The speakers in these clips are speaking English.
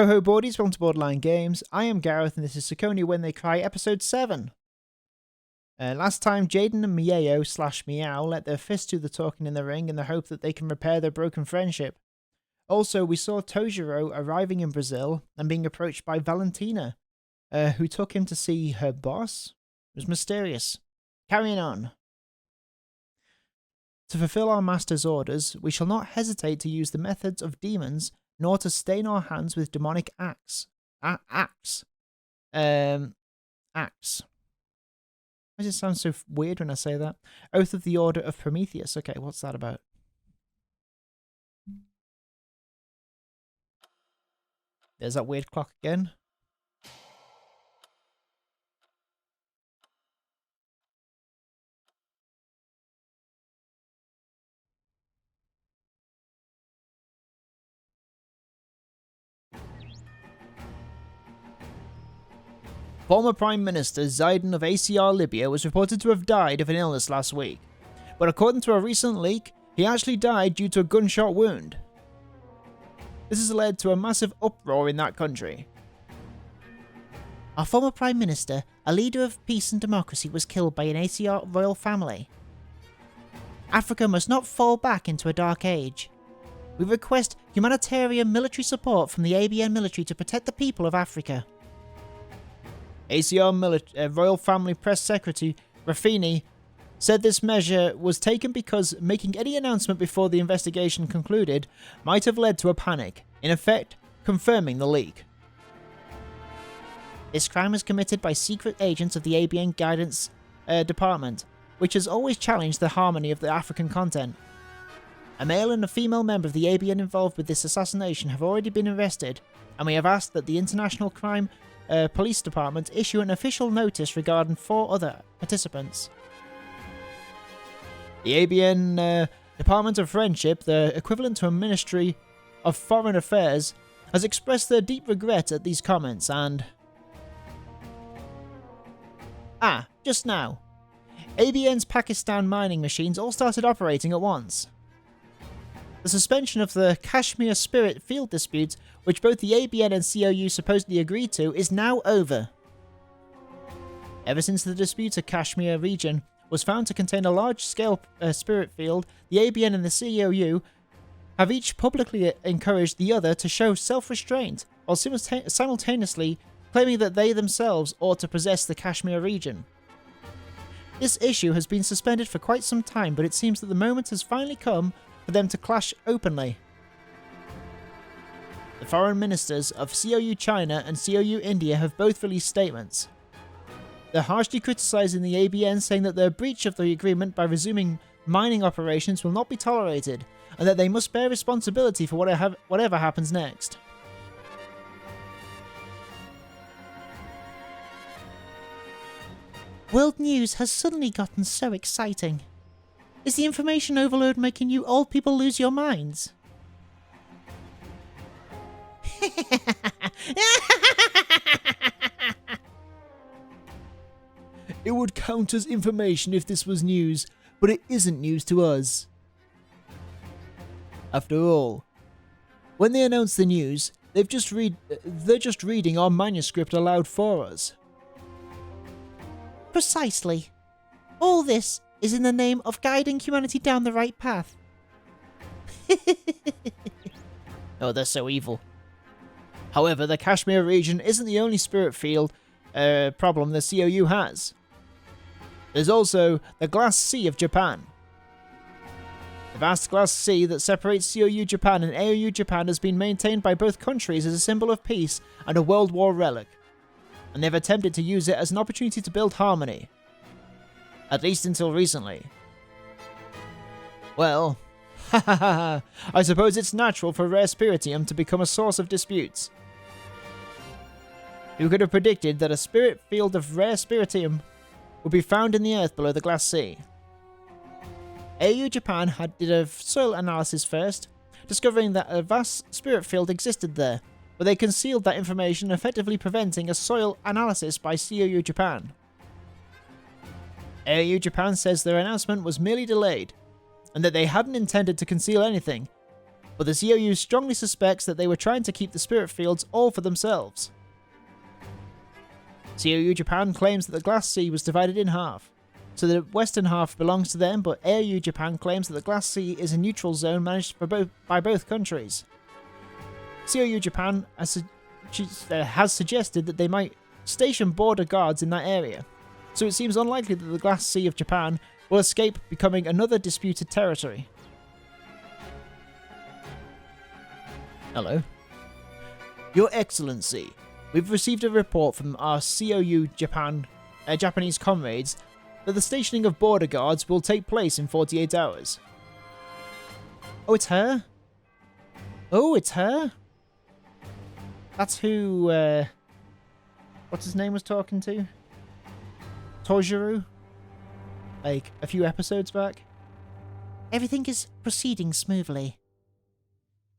Ho ho boardies, welcome to Borderline Games. I am Gareth and this is Ciconia When They Cry episode 7. Last time Jayden and Meow let their fists do the talking in the ring in the hope that they can repair their broken friendship. Also, we saw Tojiro arriving in Brazil and being approached by Valentina, who took him to see her boss. It was mysterious. Carrying on. To fulfill our master's orders, we shall not hesitate to use the methods of demons, nor to stain our hands with demonic acts. Acts. Why does it sound so weird when I say that? Oath of the Order of Prometheus. Okay, what's that about? There's that weird clock again. Former Prime Minister Jayden of ACR Libya was reported to have died of an illness last week, but according to a recent leak, he actually died due to a gunshot wound. This has led to a massive uproar in that country. Our former Prime Minister, a leader of peace and democracy, was killed by an ACR royal family. Africa must not fall back into a dark age. We request humanitarian military support from the ABN military to protect the people of Africa. ACR Royal Family Press Secretary Rafini said this measure was taken because making any announcement before the investigation concluded might have led to a panic, in effect confirming the leak. This crime was committed by secret agents of the ABN Guidance Department, which has always challenged the harmony of the African continent. A male and a female member of the ABN involved with this assassination have already been arrested, and we have asked that the International Crime Police Department issue an official notice regarding 4 other participants. The ABN Department of Friendship, the equivalent to a Ministry of Foreign Affairs, has expressed their deep regret at these comments and... just now. ABN's Pakistan mining machines all started operating at once. The suspension of the Kashmir Spirit field dispute, which both the ABN and COU supposedly agreed to, is now over. Ever since the dispute of Kashmir region was found to contain a large-scale spirit field, the ABN and the COU have each publicly encouraged the other to show self-restraint, while simultaneously claiming that they themselves ought to possess the Kashmir region. This issue has been suspended for quite some time, but it seems that the moment has finally come for them to clash openly. The foreign ministers of COU China and COU India have both released statements. They're harshly criticising the ABN, saying that their breach of the agreement by resuming mining operations will not be tolerated, and that they must bear responsibility for whatever happens next. World news has suddenly gotten so exciting. Is the information overload making you old people lose your minds? It would count as information if this was news, but it isn't news to us. After all, when they announce the news, they're just reading our manuscript aloud for us. Precisely. All this is in the name of guiding humanity down the right path. Oh, they're so evil. However, the Kashmir region isn't the only spirit field problem the COU has. There's also the Glass Sea of Japan. The vast glass sea that separates COU Japan and AOU Japan has been maintained by both countries as a symbol of peace and a World War relic, and they've attempted to use it as an opportunity to build harmony. At least until recently. Well, I suppose it's natural for rare spiritium to become a source of disputes. Who could have predicted that a spirit field of rare spiritium would be found in the earth below the Glass Sea? AU Japan did a soil analysis first, discovering that a vast spirit field existed there, but they concealed that information, effectively preventing a soil analysis by COU Japan. AU Japan says their announcement was merely delayed, and that they hadn't intended to conceal anything, but the COU strongly suspects that they were trying to keep the spirit fields all for themselves. COU Japan claims that the Glass Sea was divided in half, so the western half belongs to them, but AOU Japan claims that the Glass Sea is a neutral zone managed by both countries. COU Japan has suggested that they might station border guards in that area, so it seems unlikely that the Glass Sea of Japan will escape becoming another disputed territory. Hello. Your Excellency, we've received a report from our COU Japanese comrades that the stationing of border guards will take place in 48 hours. Oh, it's her? Oh, it's her? That's who, what's his name was talking to? Tojiru? Like, a few episodes back? Everything is proceeding smoothly.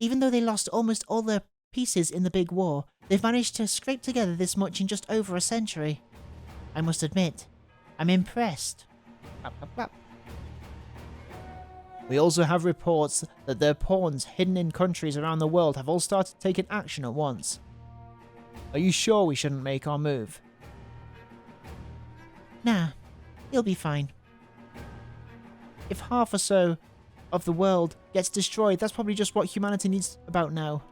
Even though they lost almost all their pieces in the big war, they've managed to scrape together this much in just over a century. I must admit, I'm impressed. Clap, clap, clap. We also have reports that their pawns hidden in countries around the world have all started taking action at once. Are you sure we shouldn't make our move? Nah, you'll be fine. If half or so of the world gets destroyed, that's probably just what humanity needs about now.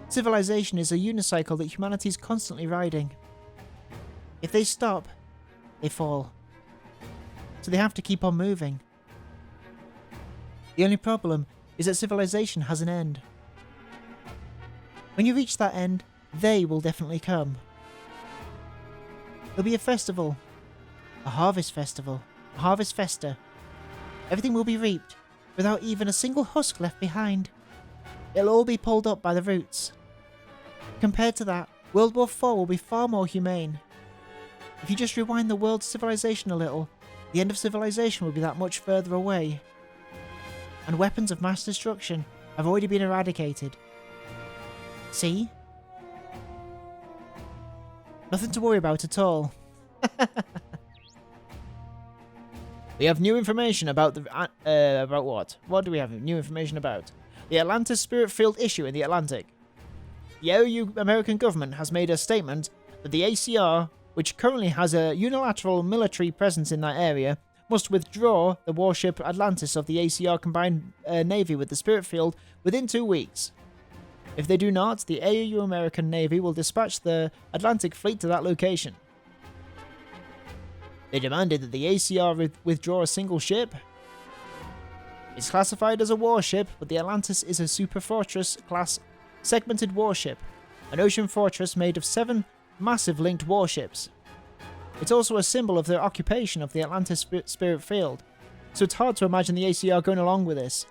Civilization is a unicycle that humanity is constantly riding. If they stop, they fall. So they have to keep on moving. The only problem is that civilization has an end. When you reach that end, they will definitely come. There'll be a festival. A harvest festival. A harvest festa. Everything will be reaped, without even a single husk left behind. It'll all be pulled up by the roots. Compared to that, World War IV will be far more humane. If you just rewind the world's civilization a little, the end of civilization will be that much further away. And weapons of mass destruction have already been eradicated. See? Nothing to worry about at all. We have new information about the... about what? What do we have new information about? The Atlantis Spirit Field issue in the Atlantic. The AOU American government has made a statement that the ACR, which currently has a unilateral military presence in that area, must withdraw the warship Atlantis of the ACR combined navy with the Spirit Field within 2 weeks. If they do not, the AOU American Navy will dispatch the Atlantic Fleet to that location. They demanded that the ACR withdraw a single ship. It's classified as a warship, but the Atlantis is a Super Fortress class segmented warship, an ocean fortress made of 7 massive linked warships. It's also a symbol of their occupation of the Atlantis Spirit Field, so it's hard to imagine the ACR going along with this.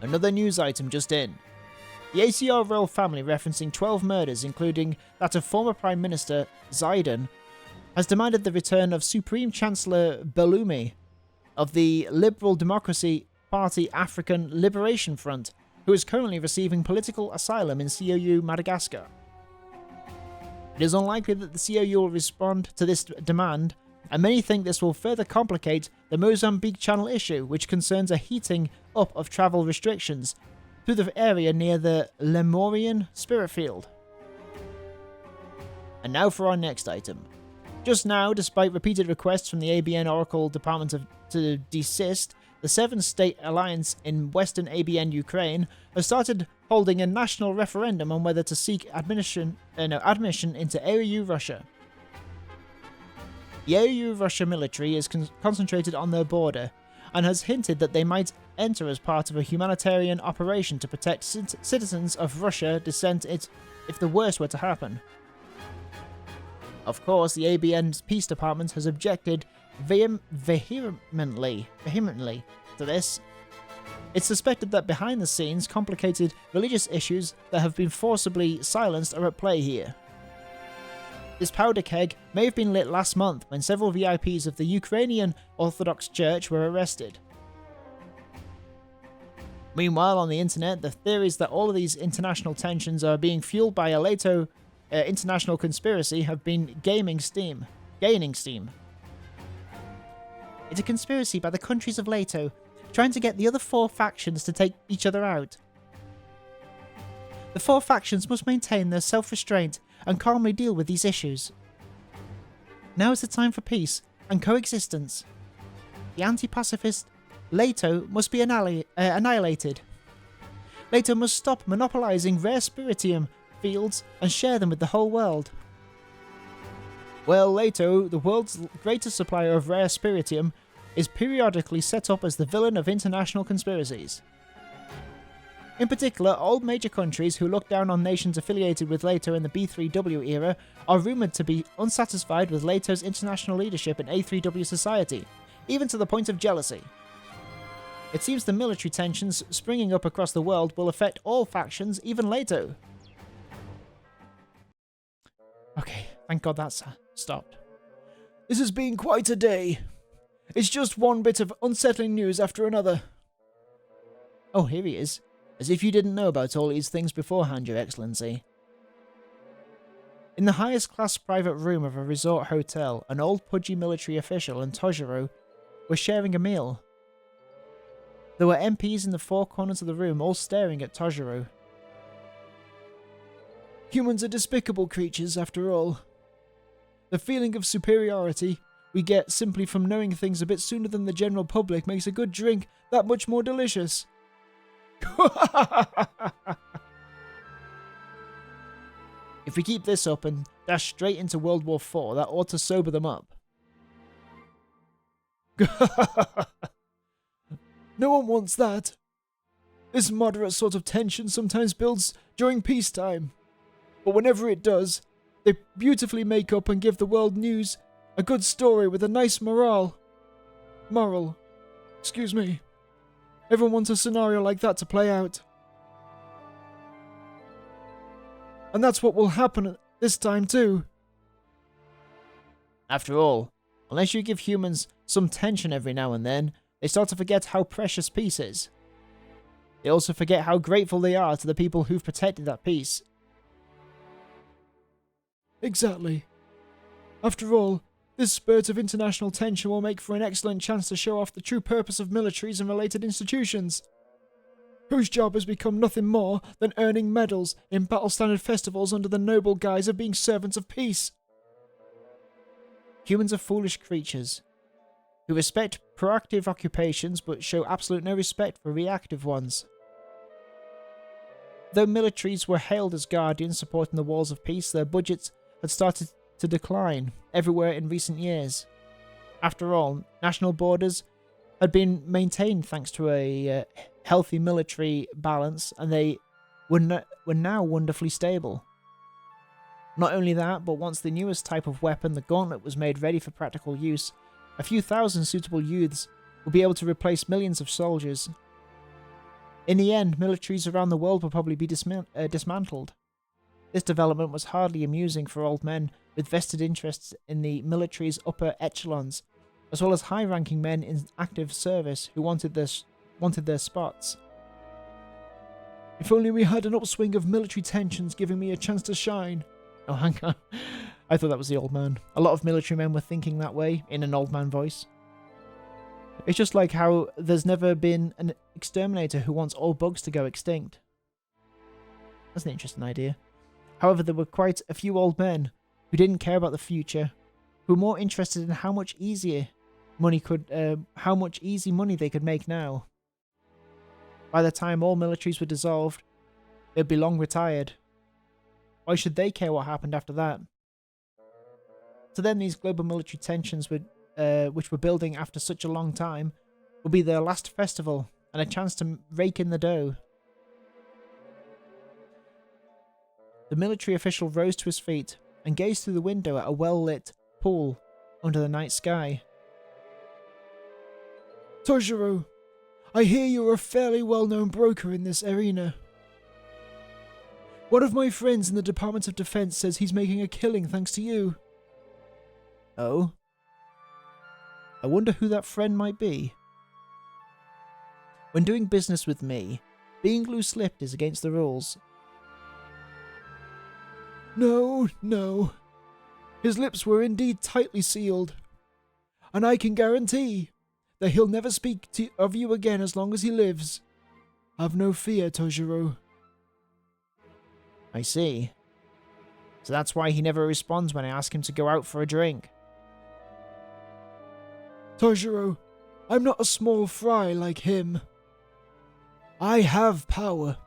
Another news item just in. The ACR royal family, referencing 12 murders, including that of former Prime Minister Jayden, has demanded the return of Supreme Chancellor Belloumi of the Liberal Democracy Party African Liberation Front, who is currently receiving political asylum in COU Madagascar. It is unlikely that the COU will respond to this demand, and many think this will further complicate the Mozambique Channel issue, which concerns a heating up of travel restrictions through the area near the Lemurian Spirit Field. And now for our next item. Just now, despite repeated requests from the ABN Oracle Department to desist, the 7-state alliance in Western ABN Ukraine has started holding a national referendum on whether to seek admission into AOU Russia. The AOU Russia military is concentrated on their border and has hinted that they might enter as part of a humanitarian operation to protect citizens of Russia descent if the worst were to happen. Of course, the ABN's Peace Department has objected vehemently to this. It's suspected that behind the scenes, complicated religious issues that have been forcibly silenced are at play here. This powder keg may have been lit last month when several VIPs of the Ukrainian Orthodox Church were arrested. Meanwhile, on the internet, the theories that all of these international tensions are being fueled by a Leto international conspiracy have been gaining steam. It's a conspiracy by the countries of Leto trying to get the other 4 factions to take each other out. The 4 factions must maintain their self-restraint and calmly deal with these issues. Now is the time for peace and coexistence. The anti-pacifist Leto must be annihilated. Leto must stop monopolizing rare spiritium fields and share them with the whole world. Well, Leto, the world's greatest supplier of rare spiritium, is periodically set up as the villain of international conspiracies. In particular, all major countries who look down on nations affiliated with Leto in the B3W era are rumoured to be unsatisfied with Leto's international leadership in A3W society, even to the point of jealousy. It seems the military tensions springing up across the world will affect all factions, even Leto. Okay, thank God that's stopped. This has been quite a day. It's just one bit of unsettling news after another. Oh, here he is. As if you didn't know about all these things beforehand, Your Excellency. In the highest class private room of a resort hotel, an old pudgy military official and Tojiro were sharing a meal. There were MPs in the 4 corners of the room, all staring at Tojiro. Humans are despicable creatures, after all. The feeling of superiority we get simply from knowing things a bit sooner than the general public makes a good drink that much more delicious. If we keep this up and dash straight into World War IV, that ought to sober them up. No one wants that. This moderate sort of tension sometimes builds during peacetime. But whenever it does, they beautifully make up and give the world news, a good story with a nice moral. Excuse me. Everyone wants a scenario like that to play out. And that's what will happen this time too. After all, unless you give humans some tension every now and then, they start to forget how precious peace is. They also forget how grateful they are to the people who've protected that peace. Exactly. After all, this spurt of international tension will make for an excellent chance to show off the true purpose of militaries and related institutions, whose job has become nothing more than earning medals in battle-standard festivals under the noble guise of being servants of peace. Humans are foolish creatures, who respect proactive occupations but show absolute no respect for reactive ones. Though militaries were hailed as guardians supporting the walls of peace, their budgets had started to decline everywhere in recent years. After all, national borders had been maintained thanks to a healthy military balance, and they were now wonderfully stable. Not only that, but once the newest type of weapon, the gauntlet, was made ready for practical use, a few thousand suitable youths would be able to replace millions of soldiers. In the end, militaries around the world would probably be dismantled. This development was hardly amusing for old men with vested interests in the military's upper echelons, as well as high-ranking men in active service who wanted their spots. If only we had an upswing of military tensions giving me a chance to shine. Oh, hang on. I thought that was the old man. A lot of military men were thinking that way, in an old man voice. It's just like how there's never been an exterminator who wants all bugs to go extinct. That's an interesting idea. However, there were quite a few old men who didn't care about the future, who were more interested in how much easy money they could make now. By the time all militaries were dissolved, they'd be long retired. Why should they care what happened after that? To them, these global military tensions which were building after such a long time would be their last festival and a chance to rake in the dough. The military official rose to his feet and gazed through the window at a well-lit pool under the night sky. Tojiro, I hear you're a fairly well-known broker in this arena. One of my friends in the Department of Defense says he's making a killing thanks to you. Oh? I wonder who that friend might be. When doing business with me, being loose-lipped is against the rules. No. His lips were indeed tightly sealed. And I can guarantee that he'll never speak of you again as long as he lives. Have no fear, Tojiro. I see. So that's why he never responds when I ask him to go out for a drink. Tojiro, I'm not a small fry like him. I have power.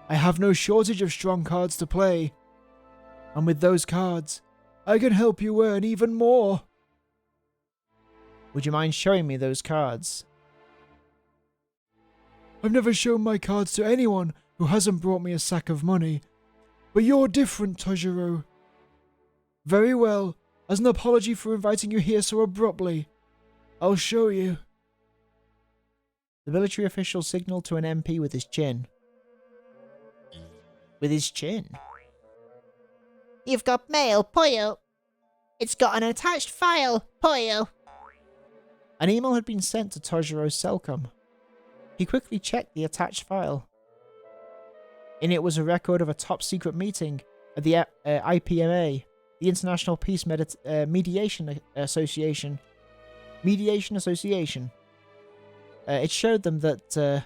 I have no shortage of strong cards to play. And with those cards, I can help you earn even more. Would you mind showing me those cards? I've never shown my cards to anyone who hasn't brought me a sack of money. But you're different, Tojiro. Very well, as an apology for inviting you here so abruptly, I'll show you. The military official signalled to an MP with his chin. With his chin? You've got mail, Pollo. It's got an attached file, Pollo. An email had been sent to Tojiro's cellcom. He quickly checked the attached file. In it was a record of a top-secret meeting at the IPMA, the International Peace Mediation Association. It showed them that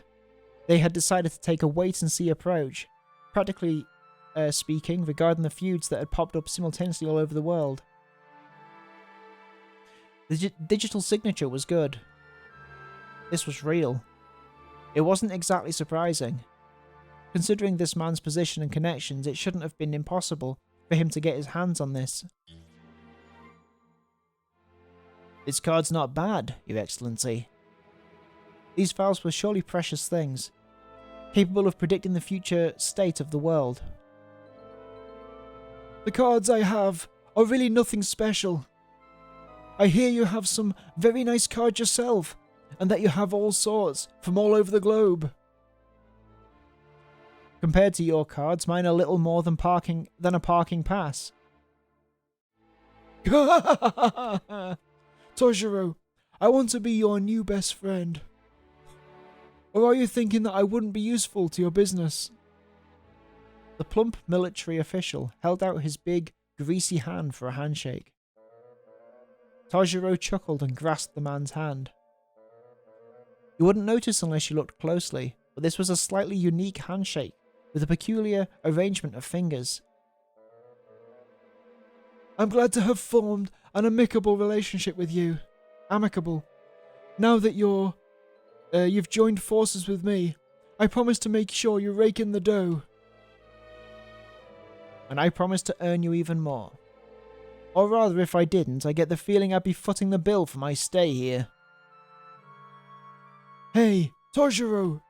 they had decided to take a wait-and-see approach, practically speaking, regarding the feuds that had popped up simultaneously all over the world. The digital signature was good. This was real. It wasn't exactly surprising. Considering this man's position and connections, it shouldn't have been impossible for him to get his hands on this. This card's not bad, Your Excellency. These files were surely precious things, capable of predicting the future state of the world. The cards I have are really nothing special. I hear you have some very nice cards yourself, and that you have all sorts from all over the globe. Compared to your cards, mine are little more than a parking pass. Tojiro, I want to be your new best friend. Or are you thinking that I wouldn't be useful to your business? The plump military official held out his big, greasy hand for a handshake. Tojiro chuckled and grasped the man's hand. You wouldn't notice unless you looked closely, but this was a slightly unique handshake with a peculiar arrangement of fingers. I'm glad to have formed an amicable relationship with you. Amicable. Now that you've joined forces with me, I promise to make sure you rake in the dough. And I promise to earn you even more. Or rather, if I didn't, I get the feeling I'd be footing the bill for my stay here. Hey, Tojiro!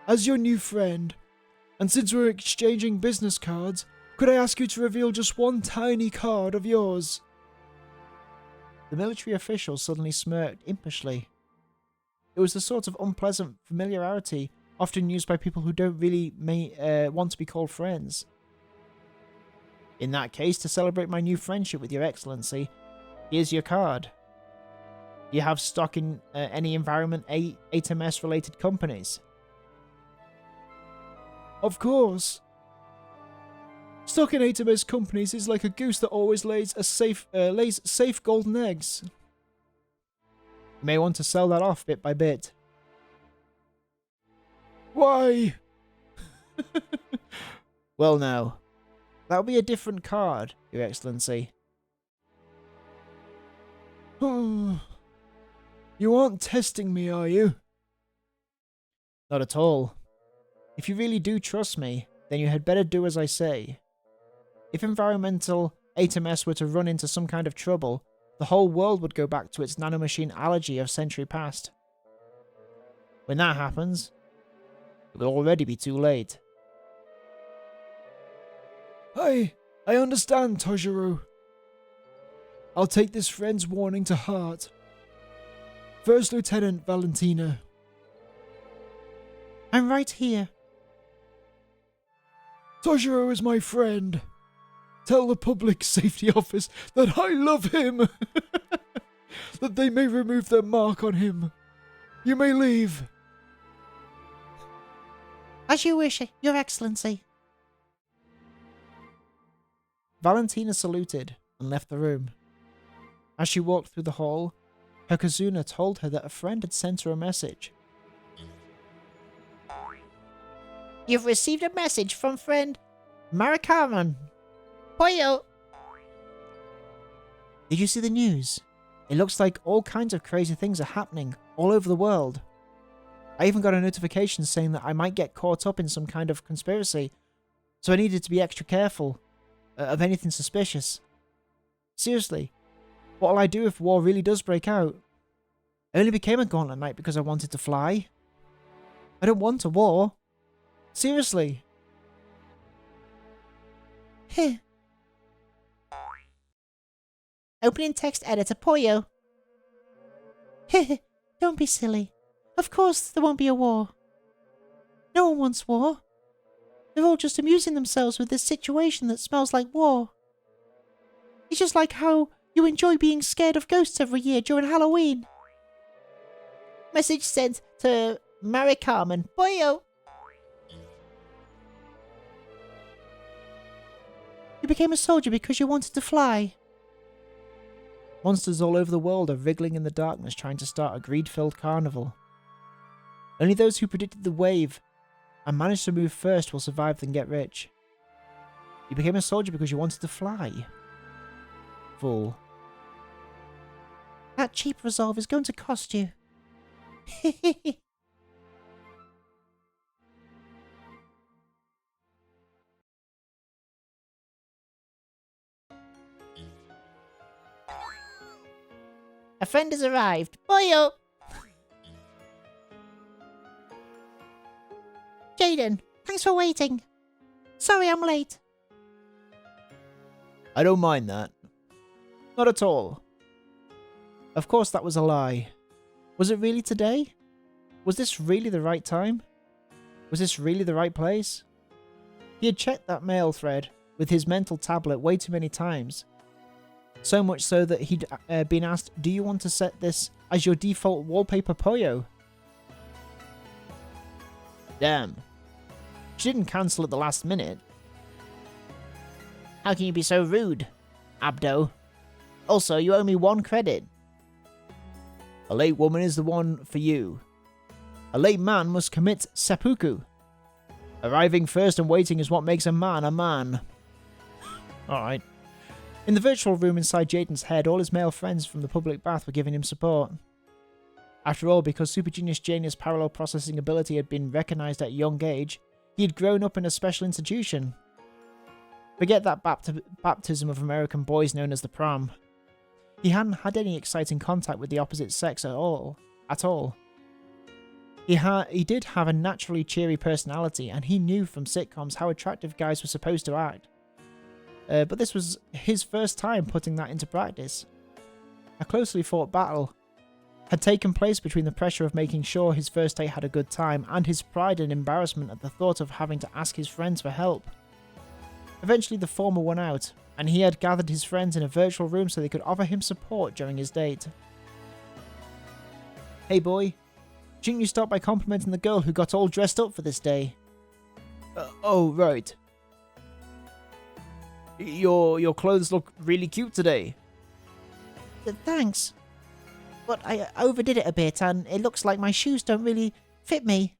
As your new friend, and since we're exchanging business cards, could I ask you to reveal just one tiny card of yours? The military official suddenly smirked impishly. It was the sort of unpleasant familiarity often used by people who don't really want to be called friends. In that case, to celebrate my new friendship with Your Excellency, here's your card. Do you have stock in any Environment 8MS related companies? Of course. Stock in HMS companies is like a goose that always lays safe golden eggs. You may want to sell that off bit by bit. Why? Well now, that'll be a different card, Your Excellency. You aren't testing me, are you? Not at all. If you really do trust me, then you had better do as I say. If Environmental 8MS were to run into some kind of trouble, the whole world would go back to its nanomachine allergy of a century past. When that happens, it will already be too late. I understand, Tojiro. I'll take this friend's warning to heart. First Lieutenant Valentina. I'm right here. Tojiro is my friend. Tell the Public Safety Office that I love him. That they may remove their mark on him. You may leave. As you wish, Your Excellency. Valentina saluted and left the room. As she walked through the hall, Hakazuna told her that a friend had sent her a message. You've received a message from friend Marikaman. Poyo! Did you see the news? It looks like all kinds of crazy things are happening all over the world. I even got a notification saying that I might get caught up in some kind of conspiracy, so I needed to be extra careful of anything suspicious. Seriously, what'll I do if war really does break out? I only became a Gauntlet Knight because I wanted to fly. I don't want a war. Seriously. Heh. Opening text editor, Poyo. Heh, don't be silly. Of course there won't be a war. No one wants war. They're all just amusing themselves with this situation that smells like war. It's just like how you enjoy being scared of ghosts every year during Halloween. Message sent to Marikaman. Boyo! You became a soldier because you wanted to fly. Monsters all over the world are wriggling in the darkness trying to start a greed-filled carnival. Only those who predicted the wave and managed to move first will survive and get rich. You became a soldier because you wanted to fly. Fool. That cheap resolve is going to cost you. A friend has arrived. Boyo! Jayden, thanks for waiting. Sorry I'm late. I don't mind that. Not at all. Of course that was a lie. Was it really today? Was this really the right time? Was this really the right place? He had checked that mail thread with his mental tablet way too many times. So much so that he'd been asked, do you want to set this as your default wallpaper, Poyo? Damn. She didn't cancel at the last minute. How can you be so rude, Abdo? Also, you owe me 1 credit. A late woman is the one for you. A late man must commit seppuku. Arriving first and waiting is what makes a man a man. Alright. In the virtual room inside Jayden's head, all his male friends from the public bath were giving him support. After all, because Super Genius Janus' parallel processing ability had been recognised at a young age, he had grown up in a special institution. Forget that baptism of American boys known as the prom. He hadn't had any exciting contact with the opposite sex at all. He did have a naturally cheery personality, and he knew from sitcoms how attractive guys were supposed to act. But this was his first time putting that into practice. A closely fought battle had taken place between the pressure of making sure his first date had a good time and his pride and embarrassment at the thought of having to ask his friends for help. Eventually the former won out, and he had gathered his friends in a virtual room so they could offer him support during his date. Hey boy, shouldn't you start by complimenting the girl who got all dressed up for this day? Oh, right. Your clothes look really cute today. Thanks. But I overdid it a bit and it looks like my shoes don't really fit me.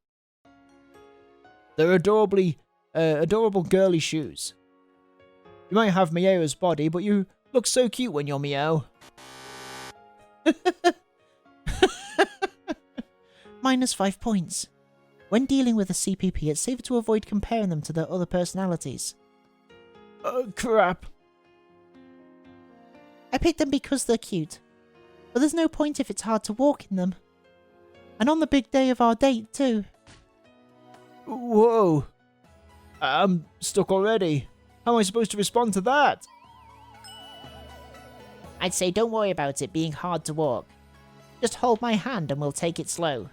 They're adorable girly shoes. You might have Meow's body, but you look so cute when you're Meow. -5 points. When dealing with a CPP, it's safer to avoid comparing them to their other personalities. Crap. I picked them because they're cute. But there's no point if it's hard to walk in them. And on the big day of our date, too. Whoa. I'm stuck already. How am I supposed to respond to that? I'd say don't worry about it being hard to walk. Just hold my hand and we'll take it slow.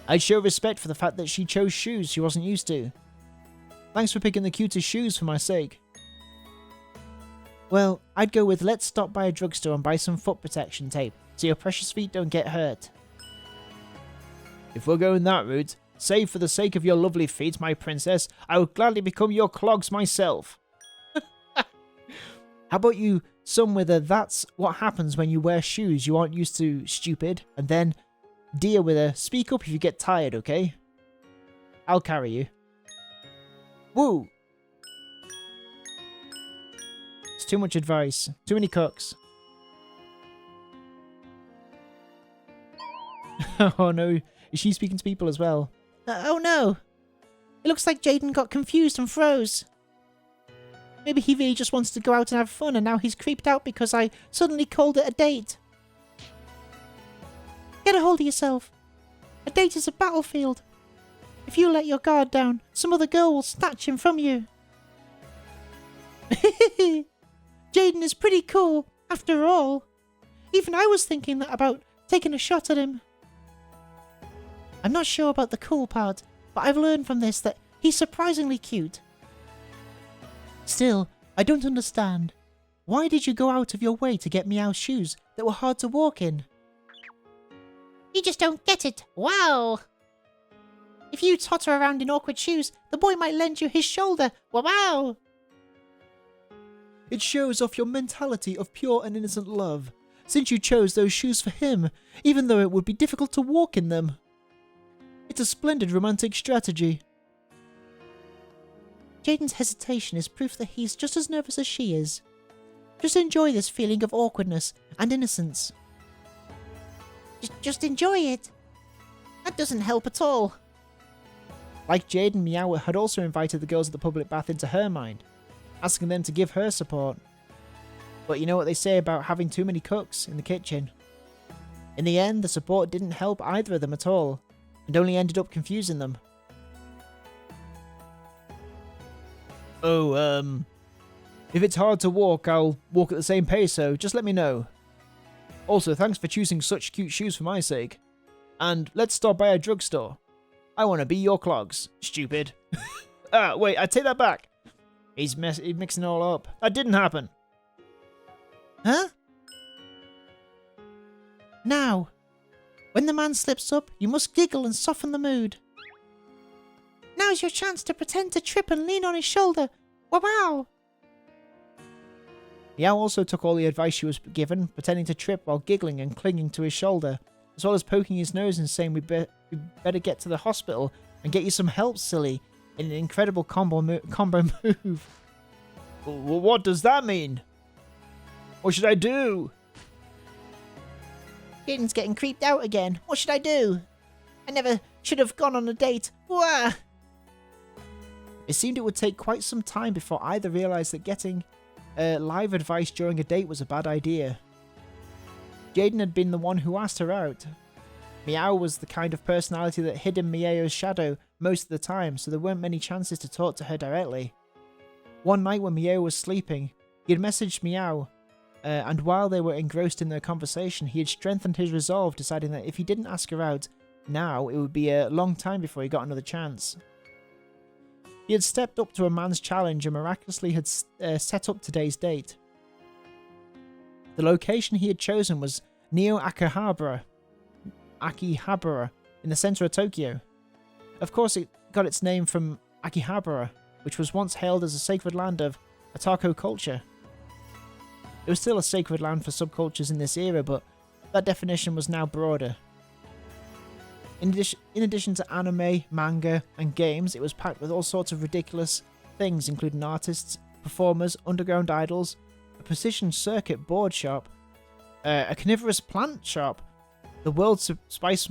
I'd show respect for the fact that she chose shoes she wasn't used to. Thanks for picking the cutest shoes for my sake. Well, I'd go with let's stop by a drugstore and buy some foot protection tape, so your precious feet don't get hurt. If we're going that route, save for the sake of your lovely feet, my princess, I would gladly become your clogs myself. How about you sum with a that's what happens when you wear shoes you aren't used to, stupid, and then deal with a speak up if you get tired, okay? I'll carry you. Woo! It's too much advice. Too many cooks. Oh no, is she speaking to people as well? Oh no! It looks like Jayden got confused and froze. Maybe he really just wanted to go out and have fun and now he's creeped out because I suddenly called it a date. Get a hold of yourself. A date is a battlefield. If you let your guard down, some other girl will snatch him from you. Jayden is pretty cool, after all. Even I was thinking about taking a shot at him. I'm not sure about the cool part, but I've learned from this that he's surprisingly cute. Still, I don't understand. Why did you go out of your way to get Meow's shoes that were hard to walk in? You just don't get it. Wow! If you totter around in awkward shoes, the boy might lend you his shoulder. Wow! It shows off your mentality of pure and innocent love, since you chose those shoes for him, even though it would be difficult to walk in them. It's a splendid romantic strategy. Jayden's hesitation is proof that he's just as nervous as she is. Just enjoy this feeling of awkwardness and innocence. Just enjoy it. That doesn't help at all. Like Jayden, Meow had also invited the girls at the public bath into her mind, asking them to give her support. But you know what they say about having too many cooks in the kitchen. In the end, the support didn't help either of them at all, and only ended up confusing them. Oh, if it's hard to walk, I'll walk at the same pace, so just let me know. Also, thanks for choosing such cute shoes for my sake. And let's stop by a drugstore. I want to be your clogs, stupid. Wait, I take that back. He's mixing it all up. That didn't happen. Huh? Now, when the man slips up, you must giggle and soften the mood. Now's your chance to pretend to trip and lean on his shoulder. Wow! Meow also took all the advice she was given, pretending to trip while giggling and clinging to his shoulder, as well as poking his nose and saying we better get to the hospital and get you some help, silly, in an incredible combo move. Well, what does that mean? What should I do? Jayden's getting creeped out again. What should I do? I never should have gone on a date. Wah! It seemed it would take quite some time before either realised that getting live advice during a date was a bad idea. Jayden had been the one who asked her out. Meow was the kind of personality that hid in Meow's shadow most of the time, so there weren't many chances to talk to her directly. One night when Meow was sleeping, he had messaged Meow, and while they were engrossed in their conversation, he had strengthened his resolve, deciding that if he didn't ask her out now, it would be a long time before he got another chance. He had stepped up to a man's challenge and miraculously had set up today's date. The location he had chosen was Neo Akihabara in the center of Tokyo. Of course, it got its name from Akihabara, which was once hailed as a sacred land of Otaku culture. It was still a sacred land for subcultures in this era, but that definition was now broader. In addition to anime, manga, and games, it was packed with all sorts of ridiculous things, including artists, performers, underground idols, a precision circuit board shop, a carnivorous plant shop, the World Spice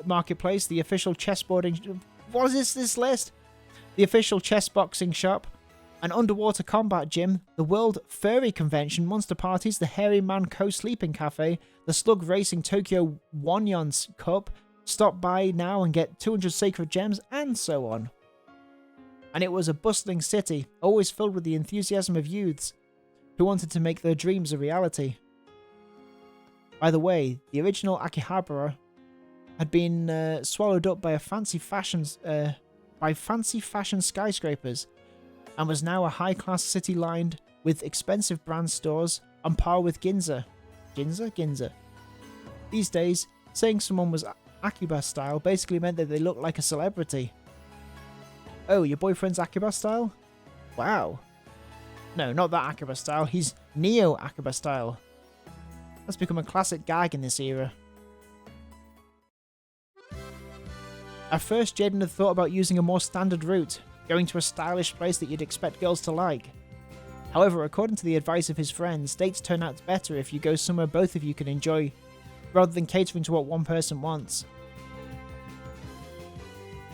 Marketplace, the official chessboarding... What is this list? The official chess boxing shop, an underwater combat gym, the World Furry Convention, monster parties, the Hairy Man Co-Sleeping Cafe, the Slug Racing Tokyo Wanyons Cup, stop by now and get 200 sacred gems, and so on. And it was a bustling city, always filled with the enthusiasm of youths who wanted to make their dreams a reality. By the way, the original Akihabara had been swallowed up by fancy fashion skyscrapers, and was now a high-class city lined with expensive brand stores on par with Ginza. Ginza? These days, saying someone was Akiba style basically meant that they looked like a celebrity. Oh, your boyfriend's Akiba style? Wow. No, not that Akiba style. He's Neo Akiba style. That's become a classic gag in this era. At first, Jayden had thought about using a more standard route, going to a stylish place that you'd expect girls to like. However, according to the advice of his friends, dates turn out better if you go somewhere both of you can enjoy, rather than catering to what one person wants.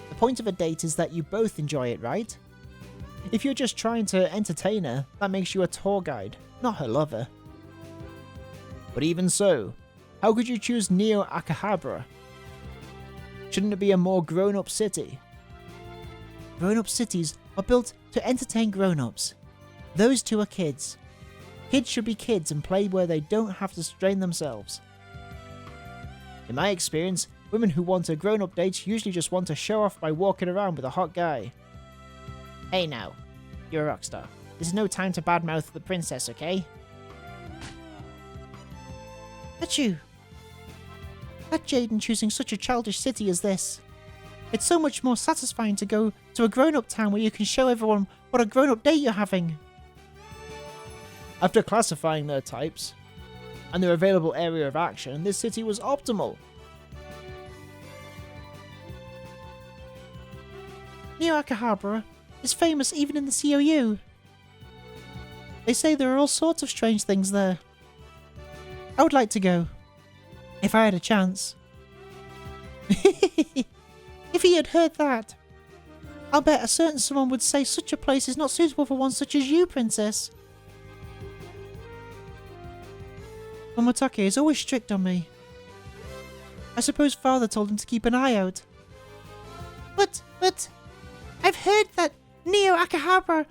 The point of a date is that you both enjoy it, right? If you're just trying to entertain her, that makes you a tour guide, not her lover. But even so, how could you choose Neo Akihabara? Shouldn't it be a more grown-up city? Grown-up cities are built to entertain grown-ups. Those two are kids. Kids should be kids and play where they don't have to strain themselves. In my experience, women who want a grown-up date usually just want to show off by walking around with a hot guy. Hey now, you're a rock star. This is no time to badmouth the princess, okay? Achoo. That Jayden choosing such a childish city as this. It's so much more satisfying to go to a grown-up town where you can show everyone what a grown-up date you're having. After classifying their types and their available area of action, this city was optimal. Neo Akihabara is famous even in the COU. They say there are all sorts of strange things there. I would like to go, if I had a chance. If he had heard that, I'll bet a certain someone would say such a place is not suitable for one such as you, Princess. Momotake is always strict on me. I suppose Father told him to keep an eye out. But, I've heard that Neo Akihabara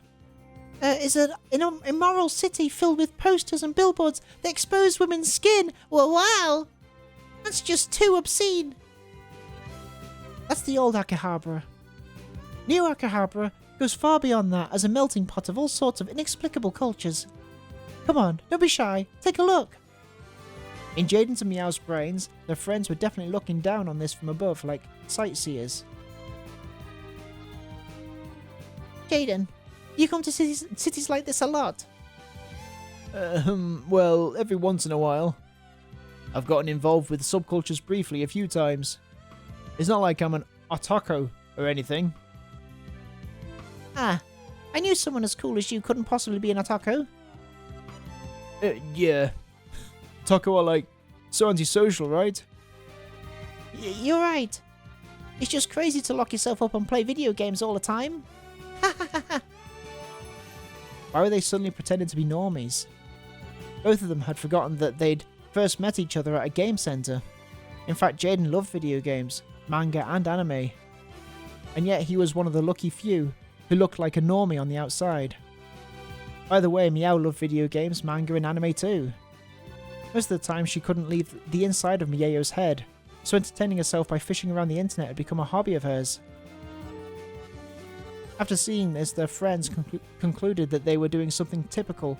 is an immoral city filled with posters and billboards that expose women's skin. Well, wow! That's just too obscene. That's the old Akihabara. New Akihabara goes far beyond that as a melting pot of all sorts of inexplicable cultures. Come on, don't be shy. Take a look. In Jayden and Meow's brains, their friends were definitely looking down on this from above like sightseers. Jayden, you come to cities like this a lot? Well, every once in a while. I've gotten involved with subcultures briefly a few times. It's not like I'm an otaku or anything. Ah, I knew someone as cool as you couldn't possibly be an otaku. Yeah. Otaku are like so antisocial, right? You're right. It's just crazy to lock yourself up and play video games all the time. Why were they suddenly pretending to be normies? Both of them had forgotten that they'd first met each other at a game center. In fact, Jayden loved video games, manga and anime. And yet he was one of the lucky few who looked like a normie on the outside. By the way, Meow loved video games, manga and anime too. Most of the time she couldn't leave the inside of Mieyo's head, so entertaining herself by fishing around the internet had become a hobby of hers. After seeing this, their friends concluded that they were doing something typical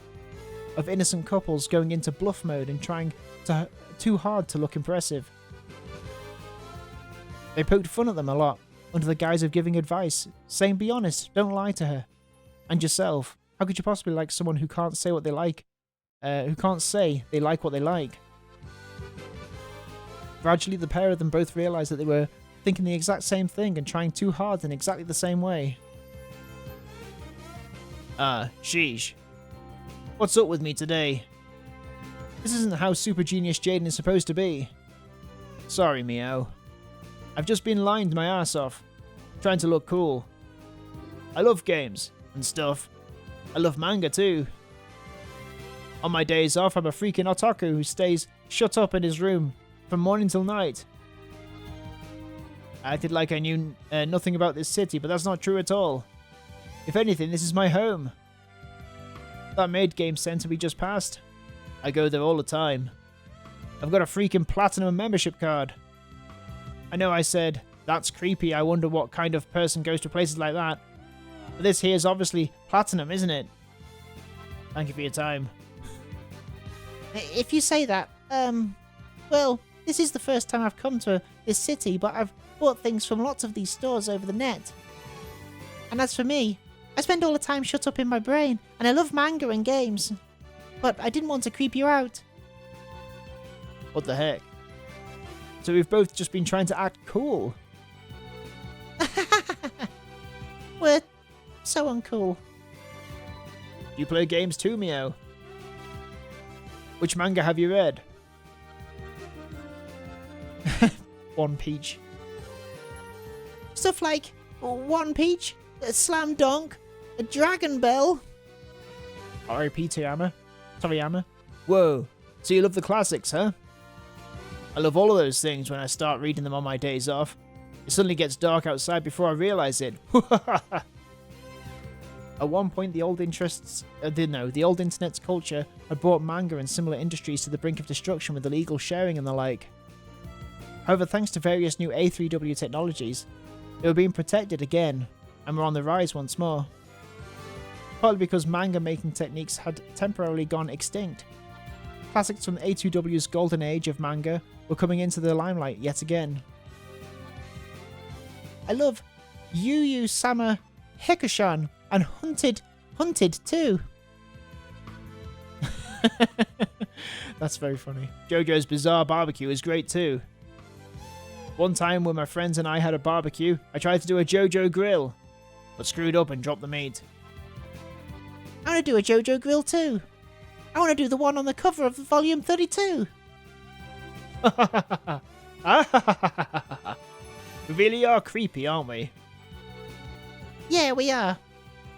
of innocent couples going into bluff mode and trying too hard to look impressive. They poked fun at them a lot, under the guise of giving advice, saying be honest, don't lie to her. And yourself, how could you possibly like someone who can't say what they like, who can't say they like what they like? Gradually, the pair of them both realized that they were thinking the exact same thing and trying too hard in exactly the same way. Sheesh. What's up with me today? This isn't how super genius Jayden is supposed to be. Sorry, Meow. I've just been lying my ass off, trying to look cool. I love games and stuff. I love manga too. On my days off, I'm a freaking otaku who stays shut up in his room from morning till night. I acted like I knew nothing about this city, but that's not true at all. If anything, this is my home. That maid game center we just passed. I go there all the time. I've got a freaking platinum membership card. I know I said, that's creepy, I wonder what kind of person goes to places like that. But this here is obviously platinum, isn't it? Thank you for your time. If you say that, well, this is the first time I've come to this city, but I've bought things from lots of these stores over the net. And as for me, I spend all the time shut up in my brain, and I love manga and games. But I didn't want to creep you out. What the heck? So we've both just been trying to act cool. We're so uncool. You play games too, Meow. Which manga have you read? One Peach. Stuff like One Peach, Slam Dunk, Dragon Bell. R.I.P. Toriyama. Whoa, so you love the classics, huh? I love all of those things when I start reading them on my days off. It suddenly gets dark outside before I realise it. At one point, the old internet's culture had brought manga and similar industries to the brink of destruction with illegal sharing and the like. However, thanks to various new A3W technologies, they were being protected again, and were on the rise once more. Partly because manga making techniques had temporarily gone extinct. Classics from A2W's golden age of manga were coming into the limelight yet again. I love Yu Yu Sama Hikushan and Hunted too. That's very funny. JoJo's Bizarre Barbecue is great too. One time when my friends and I had a barbecue, I tried to do a JoJo grill, but screwed up and dropped the meat. I want to do a JoJo grill too. I want to do the one on the cover of volume 32. We really are creepy, aren't we? Yeah, we are.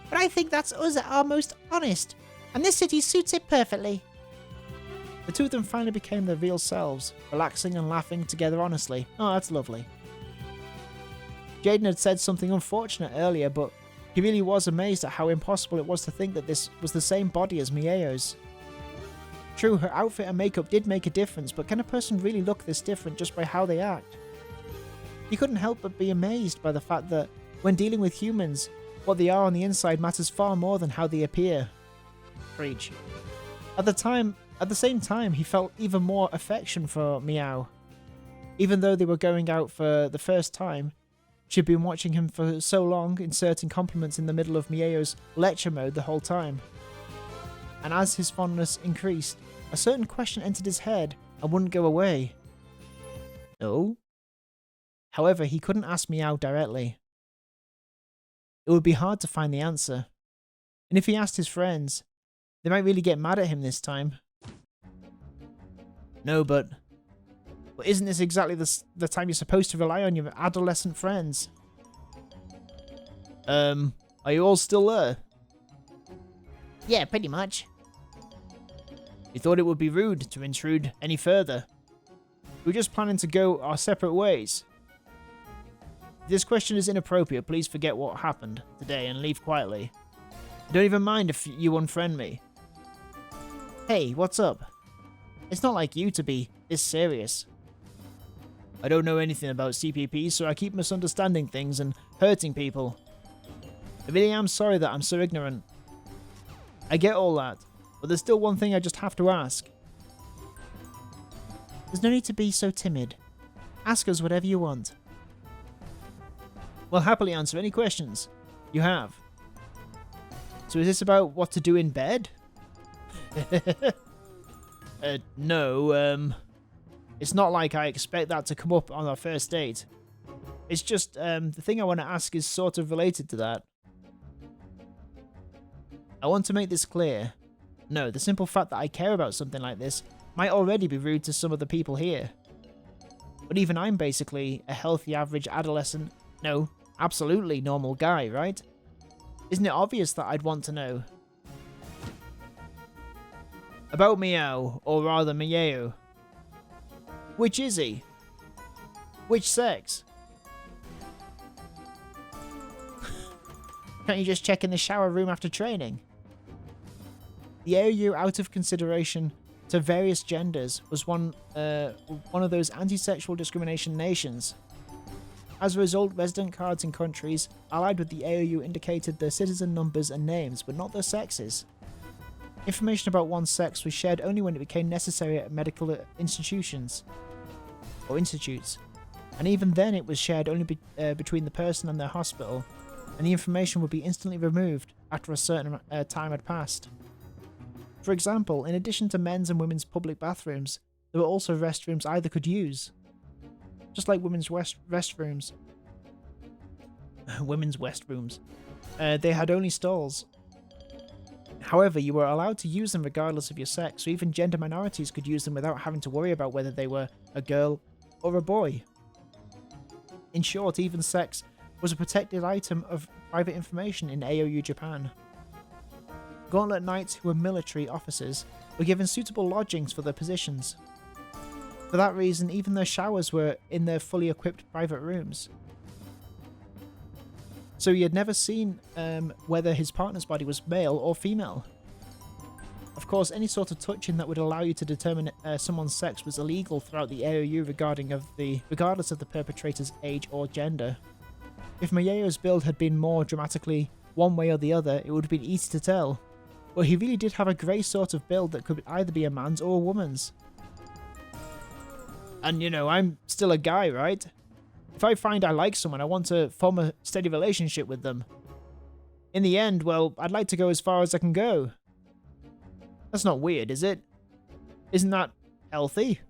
But I think that's us at our most honest, and this city suits it perfectly. The two of them finally became their real selves, relaxing and laughing together honestly. Oh, that's lovely. Jayden had said something unfortunate earlier, but he really was amazed at how impossible it was to think that this was the same body as Mieo's. True, her outfit and makeup did make a difference, but can a person really look this different just by how they act? He couldn't help but be amazed by the fact that, when dealing with humans, what they are on the inside matters far more than how they appear. Preach. At the same time, he felt even more affection for Meow. Even though they were going out for the first time, she'd been watching him for so long, inserting compliments in the middle of Mieo's lecture mode the whole time. And as his fondness increased, a certain question entered his head and wouldn't go away. No? However, he couldn't ask Meow directly. It would be hard to find the answer. And if he asked his friends, they might really get mad at him this time. No, but isn't this exactly the time you're supposed to rely on your adolescent friends? Are you all still there? Yeah, pretty much. We thought it would be rude to intrude any further. We were just planning to go our separate ways. If this question is inappropriate, please forget what happened today and leave quietly. I don't even mind if you unfriend me. Hey, what's up? It's not like you to be this serious. I don't know anything about CPP, so I keep misunderstanding things and hurting people. I really am sorry that I'm so ignorant. I get all that, but there's still one thing I just have to ask. There's no need to be so timid. Ask us whatever you want. We'll happily answer any questions you have. So is this about what to do in bed? No, it's not like I expect that to come up on our first date. It's just, the thing I want to ask is sort of related to that. I want to make this clear. No, the simple fact that I care about something like this might already be rude to some of the people here. But even I'm basically a healthy, average adolescent, no, absolutely normal guy, right? Isn't it obvious that I'd want to know? About Meow, or rather Mieo. Which is he? Which sex? Can't you just check in the shower room after training? The AOU, out of consideration to various genders, was one of those anti-sexual discrimination nations. As a result, resident cards in countries allied with the AOU indicated their citizen numbers and names, but not their sexes. Information about one's sex was shared only when it became necessary at medical institutions or institutes, and even then it was shared only between the person and their hospital, and the information would be instantly removed after a certain time had passed. For example, in addition to men's and women's public bathrooms, there were also restrooms either could use. Just like women's restrooms. Women's restrooms. They had only stalls. However, you were allowed to use them regardless of your sex, so even gender minorities could use them without having to worry about whether they were a girl or a boy. In short, even sex was a protected item of private information in AOU Japan. Gauntlet Knights who were military officers were given suitable lodgings for their positions. For that reason, even their showers were in their fully equipped private rooms. So he had never seen whether his partner's body was male or female. Of course, any sort of touching that would allow you to determine someone's sex was illegal throughout the AOU regardless of the perpetrator's age or gender. If Maeo's build had been more dramatically one way or the other, it would have been easy to tell. But he really did have a grey sort of build that could either be a man's or a woman's. And you know, I'm still a guy, right? If I find I like someone, I want to form a steady relationship with them. In the end, well, I'd like to go as far as I can go. That's not weird, is it? Isn't that healthy?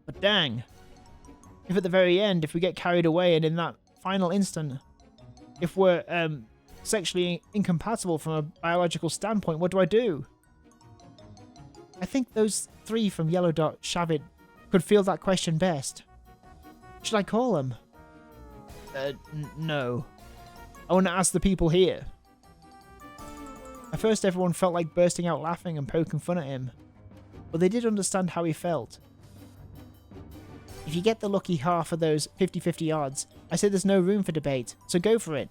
But dang. If at the very end, if we get carried away and in that final instant, if we're sexually incompatible from a biological standpoint, what do I do? I think those three from Yellow Dot Shavit could feel that question best. Should I call them? No. I want to ask the people here. At first everyone felt like bursting out laughing and poking fun at him, but they did understand how he felt. If you get the lucky half of those 50-50 odds, I say there's no room for debate, so go for it.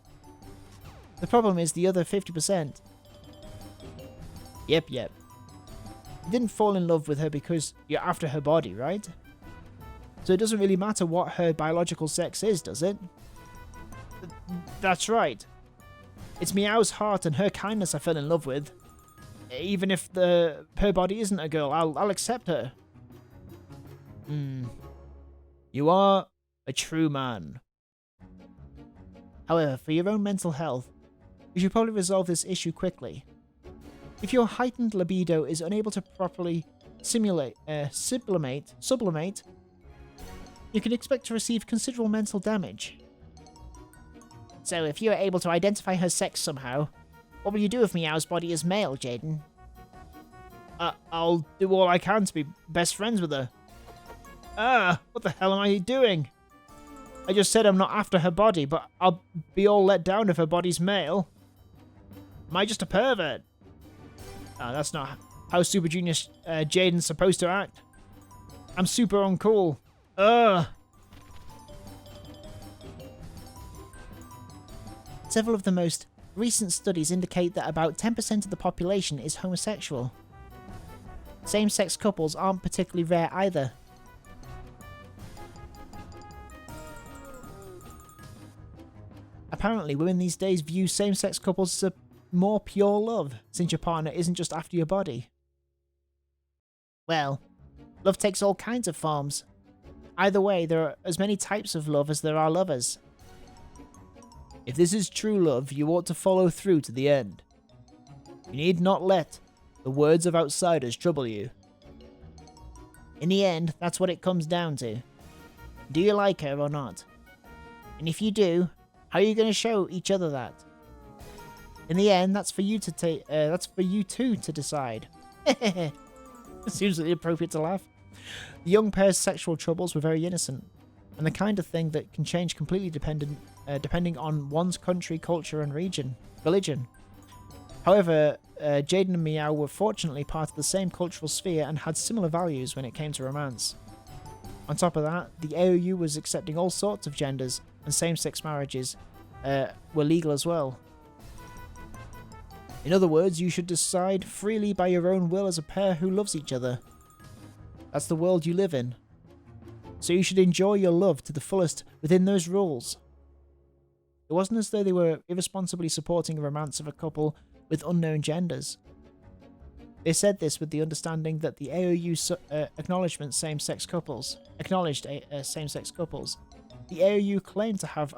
The problem is the other 50%. Yep. You didn't fall in love with her because you're after her body, right? So it doesn't really matter what her biological sex is, does it? That's right. It's Meow's heart and her kindness I fell in love with. Even if her body isn't a girl, I'll accept her. You are a true man. However, for your own mental health, you should probably resolve this issue quickly. If your heightened libido is unable to properly sublimate, you can expect to receive considerable mental damage. So if you are able to identify her sex somehow, what will you do if Meow's body is male, Jayden? I'll do all I can to be best friends with her. What the hell am I doing? I just said I'm not after her body, but I'll be all let down if her body's male. Am I just a pervert? That's not how Super Junior Jayden's supposed to act. I'm super uncool. Several of the most recent studies indicate that about 10% of the population is homosexual. Same-sex couples aren't particularly rare either. Apparently, women these days view same-sex couples as a more pure love, since your partner isn't just after your body. Well, love takes all kinds of forms. Either way, there are as many types of love as there are lovers. If this is true love, you ought to follow through to the end. You need not let the words of outsiders trouble you. In the end, that's what it comes down to. Do you like her or not? And if you do, how are you going to show each other that? In the end, that's for you to that's for you two to decide. It seems really appropriate to laugh. The young pair's sexual troubles were very innocent, and the kind of thing that can change completely depending on one's country, culture, and religion. However, Jayden and Meow were fortunately part of the same cultural sphere and had similar values when it came to romance. On top of that, the AOU was accepting all sorts of genders, and same-sex marriages were legal as well. In other words, you should decide freely by your own will as a pair who loves each other. That's the world you live in. So you should enjoy your love to the fullest within those rules. It wasn't as though they were irresponsibly supporting a romance of a couple with unknown genders. They said this with the understanding that the AOU acknowledged same-sex couples. The AOU claimed to have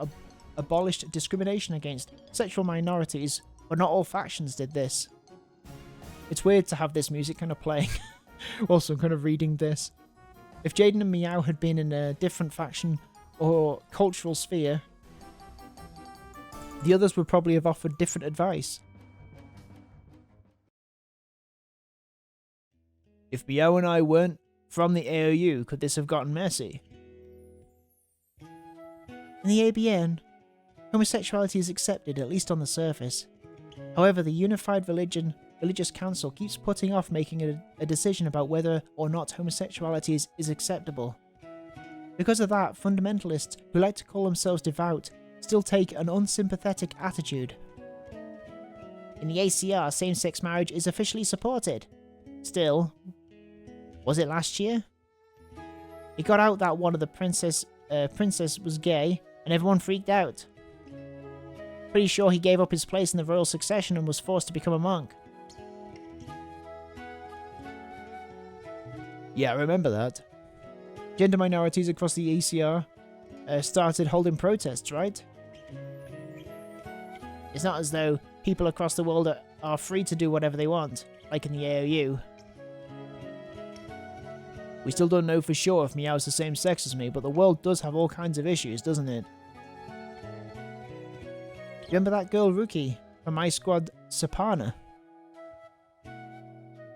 abolished discrimination against sexual minorities, but not all factions did this. It's weird to have this music kind of playing whilst I'm kind of reading this. If Jayden and Meow had been in a different faction or cultural sphere, the others would probably have offered different advice. If Meow and I weren't from the AOU, could this have gotten messy? In the ABN, homosexuality is accepted, at least on the surface. However, the Unified Religious Council keeps putting off making a decision about whether or not homosexuality is acceptable. Because of that, fundamentalists who like to call themselves devout still take an unsympathetic attitude. In the ACR, same-sex marriage is officially supported. Still, was it last year? It got out that one of the princess was gay, and everyone freaked out. Pretty sure he gave up his place in the royal succession and was forced to become a monk. Yeah, I remember that. Gender minorities across the ACR started holding protests, right? It's not as though people across the world are free to do whatever they want, like in the AOU. We still don't know for sure if Meow's the same sex as me, but the world does have all kinds of issues, doesn't it? Remember that girl Rookie from my squad, Sapana?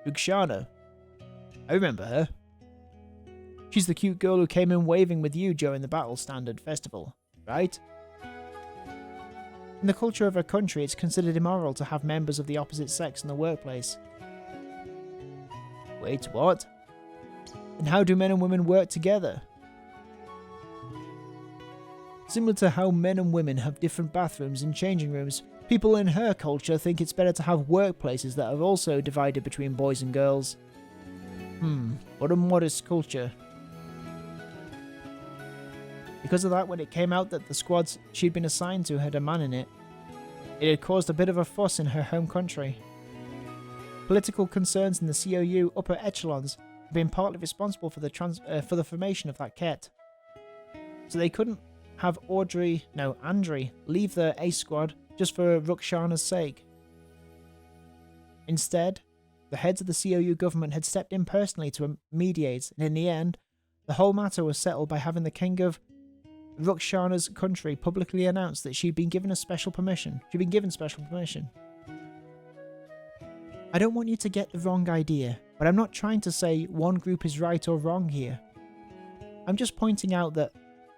Rukshana. I remember her. She's the cute girl who came in waving with you during the Battle Standard Festival, right? In the culture of a country, it's considered immoral to have members of the opposite sex in the workplace. Wait, what? And how do men and women work together? Similar to how men and women have different bathrooms and changing rooms, people in her culture think it's better to have workplaces that are also divided between boys and girls. What a modest culture. Because of that, when it came out that the squads she'd been assigned to had a man in it, it had caused a bit of a fuss in her home country. Political concerns in the COU upper echelons have been partly responsible for the formation of that ket. So they couldn't have Andri leave the A squad just for Rukshana's sake. Instead, the heads of the COU government had stepped in personally to mediate, and in the end, the whole matter was settled by having the king of Rukshana's country publicly announced that she'd been given special permission. I don't want you to get the wrong idea, but I'm not trying to say one group is right or wrong here. I'm just pointing out that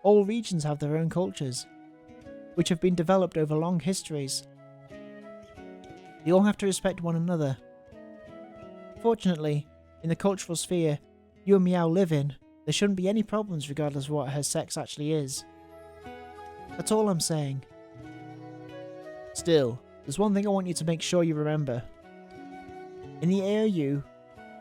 all regions have their own cultures, which have been developed over long histories. They all have to respect one another. Fortunately, in the cultural sphere you and Meow live in, there shouldn't be any problems regardless of what her sex actually is. That's all I'm saying. Still, there's one thing I want you to make sure you remember. In the AOU,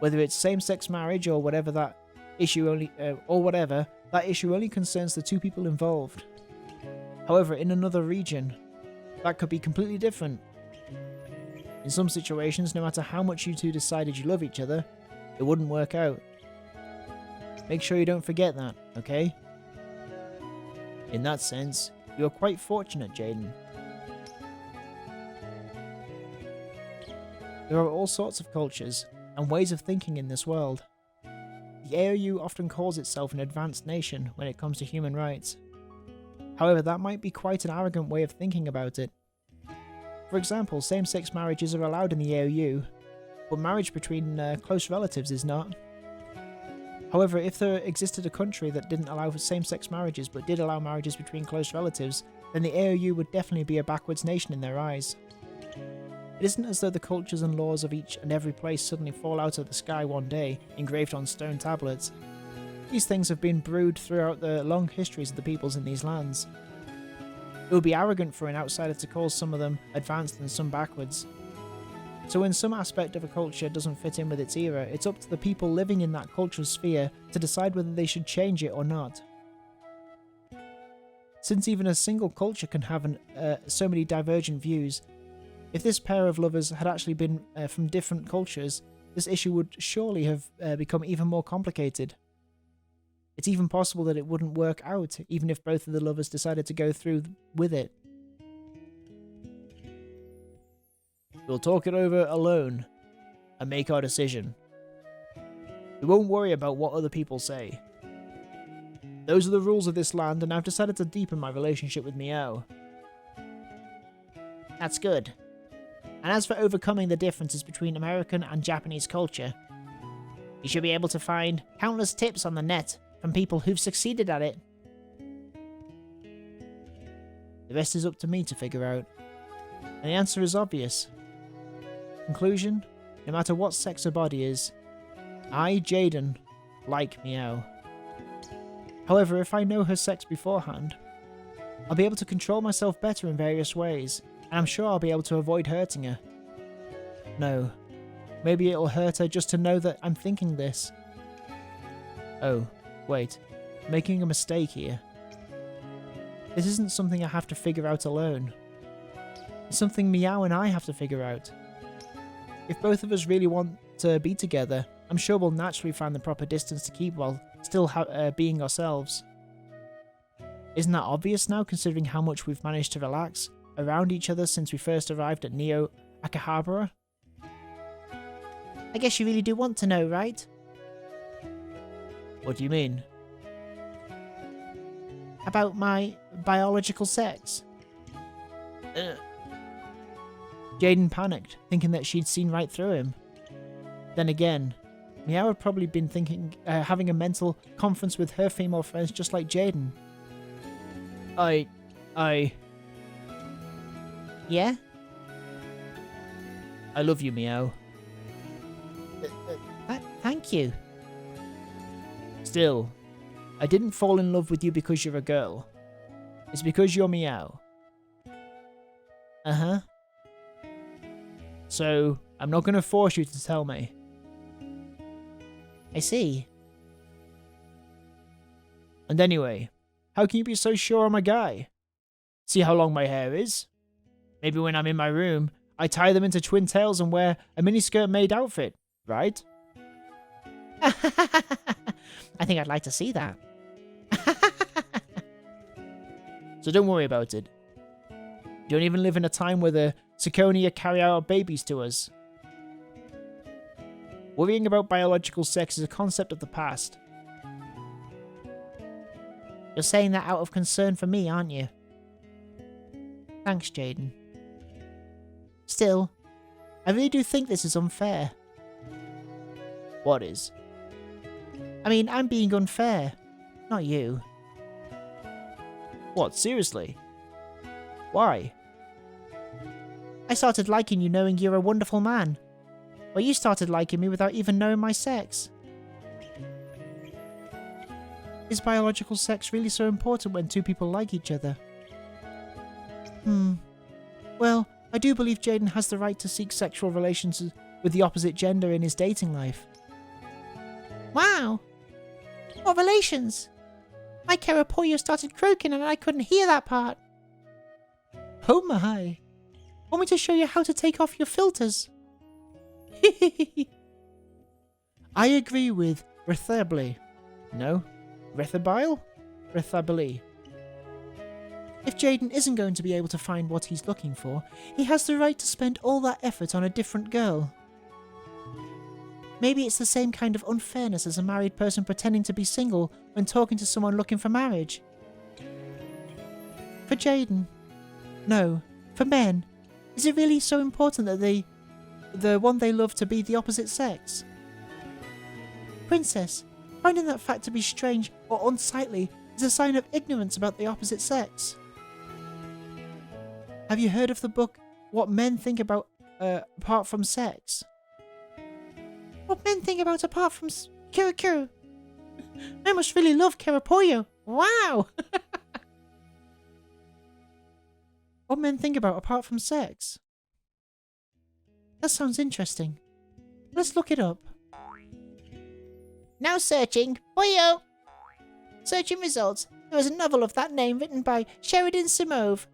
whether it's same-sex marriage or whatever, that issue only concerns the two people involved. However, in another region, that could be completely different. In some situations, no matter how much you two decided you love each other, it wouldn't work out. Make sure you don't forget that, okay? In that sense, you are quite fortunate, Jayden. There are all sorts of cultures and ways of thinking in this world. The AOU often calls itself an advanced nation when it comes to human rights. However, that might be quite an arrogant way of thinking about it. For example, same-sex marriages are allowed in the AOU, but marriage between close relatives is not. However, if there existed a country that didn't allow for same-sex marriages but did allow marriages between close relatives, then the AOU would definitely be a backwards nation in their eyes. It isn't as though the cultures and laws of each and every place suddenly fall out of the sky one day, engraved on stone tablets. These things have been brewed throughout the long histories of the peoples in these lands. It would be arrogant for an outsider to call some of them advanced and some backwards. So when some aspect of a culture doesn't fit in with its era, it's up to the people living in that cultural sphere to decide whether they should change it or not. Since even a single culture can have so many divergent views, if this pair of lovers had actually been from different cultures, this issue would surely have become even more complicated. It's even possible that it wouldn't work out, even if both of the lovers decided to go through with it. We'll talk it over alone and make our decision. We won't worry about what other people say. Those are the rules of this land, and I've decided to deepen my relationship with Meow. That's good. And as for overcoming the differences between American and Japanese culture, you should be able to find countless tips on the net from people who've succeeded at it. The rest is up to me to figure out. And the answer is obvious. Conclusion, no matter what sex her body is, I, Jayden, like Meow. However, if I know her sex beforehand, I'll be able to control myself better in various ways, and I'm sure I'll be able to avoid hurting her. No, maybe it'll hurt her just to know that I'm thinking this. Oh, wait, making a mistake here. This isn't something I have to figure out alone. It's something Meow and I have to figure out. If both of us really want to be together, I'm sure we'll naturally find the proper distance to keep while still being ourselves. Isn't that obvious now, considering how much we've managed to relax around each other since we first arrived at Neo Akihabara? I guess you really do want to know, right? What do you mean? About my biological sex. Jayden panicked, thinking that she'd seen right through him. Then again, Meow had probably been thinking, having a mental conference with her female friends just like Jayden. Yeah? I love you, Meow. Thank you. Still, I didn't fall in love with you because you're a girl. It's because you're Meow. Uh-huh. So, I'm not going to force you to tell me. I see. And anyway, how can you be so sure I'm a guy? See how long my hair is? Maybe when I'm in my room, I tie them into twin tails and wear a miniskirt maid outfit, right? I think I'd like to see that. So don't worry about it. You don't even live in a time where the Ciconia carry out babies to us. Worrying about biological sex is a concept of the past. You're saying that out of concern for me, aren't you? Thanks, Jayden. Still, I really do think this is unfair. What is? I mean, I'm being unfair, not you. What, seriously? Why? I started liking you knowing you're a wonderful man. Well, you started liking me without even knowing my sex. Is biological sex really so important when two people like each other? Well, I do believe Jayden has the right to seek sexual relations with the opposite gender in his dating life. Wow! What relations? My Karapoyo started croaking and I couldn't hear that part. Oh my! Want me to show you how to take off your filters? I agree with Rethably. No? Rethabile? Rethably. If Jayden isn't going to be able to find what he's looking for, he has the right to spend all that effort on a different girl. Maybe it's the same kind of unfairness as a married person pretending to be single when talking to someone looking for marriage. For Jayden, no, for men, is it really so important that the one they love to be the opposite sex? Princess, finding that fact to be strange or unsightly is a sign of ignorance about the opposite sex. Have you heard of the book What Men Think About Apart from Sex? What men think about apart from Kira? I must really love Karapoyo. Wow! What men think about apart from sex? That sounds interesting. Let's look it up. Now searching. Poyo! Searching results. There is a novel of that name written by Sheridan Simove.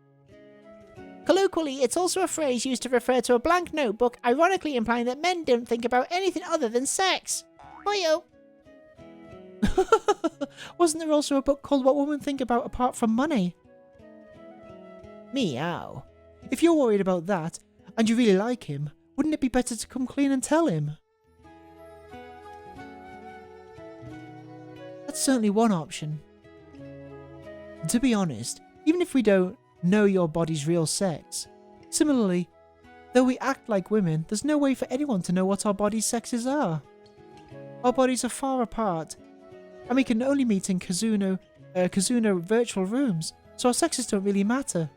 Colloquially, it's also a phrase used to refer to a blank notebook, ironically implying that men don't think about anything other than sex. Poyo! Wasn't there also a book called What Women Think About Apart from Money? Meow. If you're worried about that, and you really like him, wouldn't it be better to come clean and tell him? That's certainly one option. To be honest, even if we don't know your body's real sex, similarly, though we act like women, there's no way for anyone to know what our body's sexes are. Our bodies are far apart, and we can only meet in Kazuna virtual rooms, so our sexes don't really matter.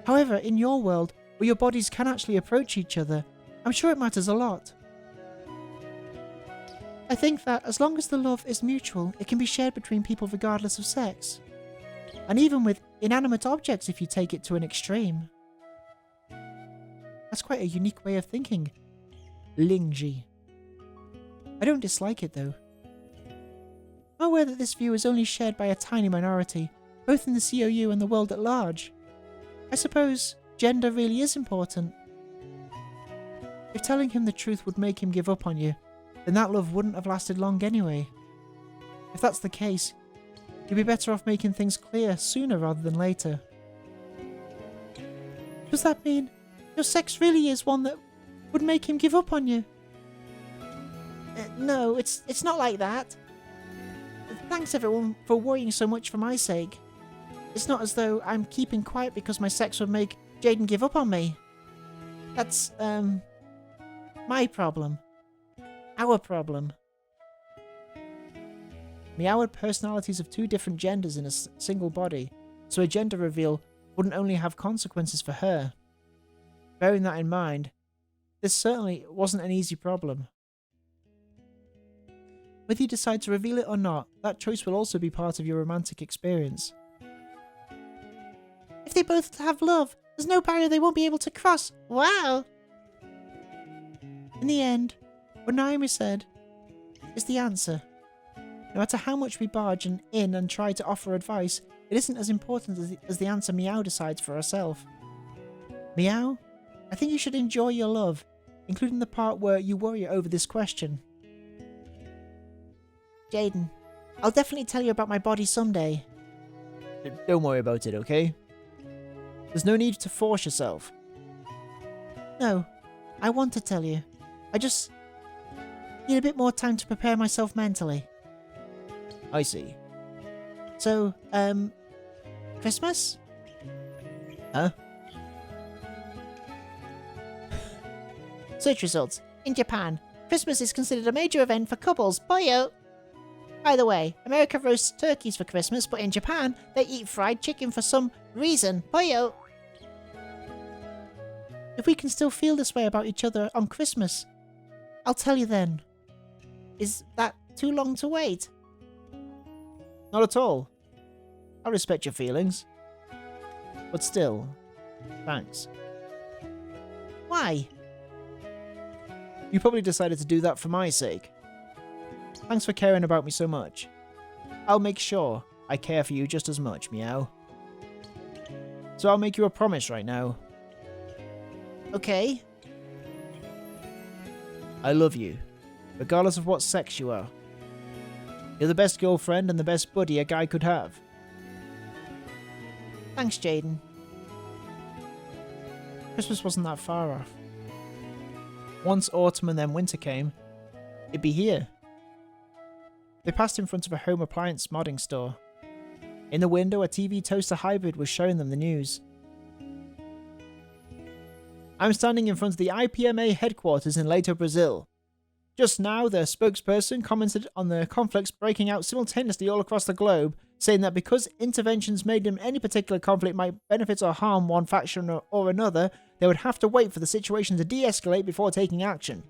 However, in your world, where your bodies can actually approach each other, I'm sure it matters a lot. I think that as long as the love is mutual, it can be shared between people regardless of sex. And even with inanimate objects if you take it to an extreme. That's quite a unique way of thinking, Lingji. I don't dislike it though. I'm aware that this view is only shared by a tiny minority, both in the COU and the world at large. I suppose gender really is important. If telling him the truth would make him give up on you, then that love wouldn't have lasted long anyway. If that's the case, you'd be better off making things clear sooner rather than later. Does that mean your sex really is one that would make him give up on you? No, it's not like that. Thanks everyone for worrying so much for my sake. It's not as though I'm keeping quiet because my sex would make Jayden give up on me. That's, my problem. Our problem. Meow had personalities of two different genders in a single body, so a gender reveal wouldn't only have consequences for her. Bearing that in mind, this certainly wasn't an easy problem. Whether you decide to reveal it or not, that choice will also be part of your romantic experience. If they both have love, there's no barrier they won't be able to cross. Wow! In the end, what Naomi said is the answer. No matter how much we barge in and try to offer advice, it isn't as important as the answer Meow decides for herself. Meow, I think you should enjoy your love, including the part where you worry over this question. Jayden, I'll definitely tell you about my body someday. Don't worry about it, okay? There's no need to force yourself. No, I want to tell you. I just need a bit more time to prepare myself mentally. I see. So, Christmas? Huh? Search results. In Japan, Christmas is considered a major event for couples. Boyo! By the way, America roasts turkeys for Christmas, but in Japan, they eat fried chicken for some reason. Boyo! If we can still feel this way about each other on Christmas, I'll tell you then. Is that too long to wait? Not at all. I respect your feelings. But still, thanks. Why? You probably decided to do that for my sake. Thanks for caring about me so much. I'll make sure I care for you just as much, Meow. So I'll make you a promise right now. Okay. I love you, regardless of what sex you are. You're the best girlfriend and the best buddy a guy could have. Thanks, Jayden. Christmas wasn't that far off. Once autumn and then winter came, it'd be here. They passed in front of a home appliance modding store. In the window, a TV toaster hybrid was showing them the news. I'm standing in front of the IPMA headquarters in Leito, Brazil. Just now, the spokesperson commented on the conflicts breaking out simultaneously all across the globe, saying that because interventions made in any particular conflict might benefit or harm one faction or another, they would have to wait for the situation to de-escalate before taking action.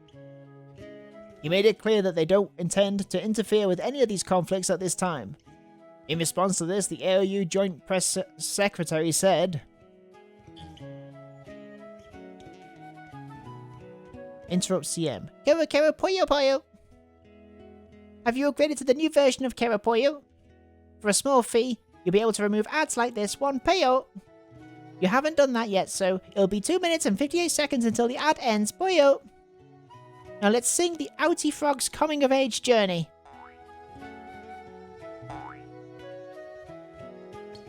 He made it clear that they don't intend to interfere with any of these conflicts at this time. In response to this, the AOU Joint Press Secretary said, Interrupt CM. Kero Poyo Poyo! Have you upgraded to the new version of Kero Poyo? For a small fee, you'll be able to remove ads like this one Poyo. You haven't done that yet, so it'll be 2 minutes and 58 seconds until the ad ends. Poyo! Now let's sing the Outie Frog's coming of age journey.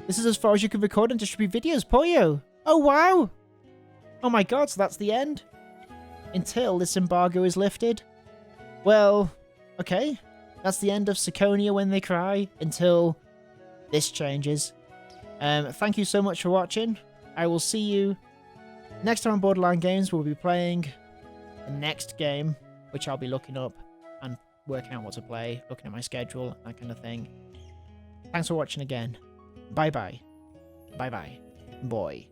This is as far as you can record and distribute videos, Pollo. Oh, wow. Oh my god, so that's the end? Until this embargo is lifted? Well, okay. That's the end of Ciconia When They Cry until this changes. Thank you so much for watching. I will see you next time on Borderline Games. We'll be playing the next game, which I'll be looking up and working out what to play, looking at my schedule, that kind of thing. Thanks for watching again. Bye-bye. Bye-bye. Boy.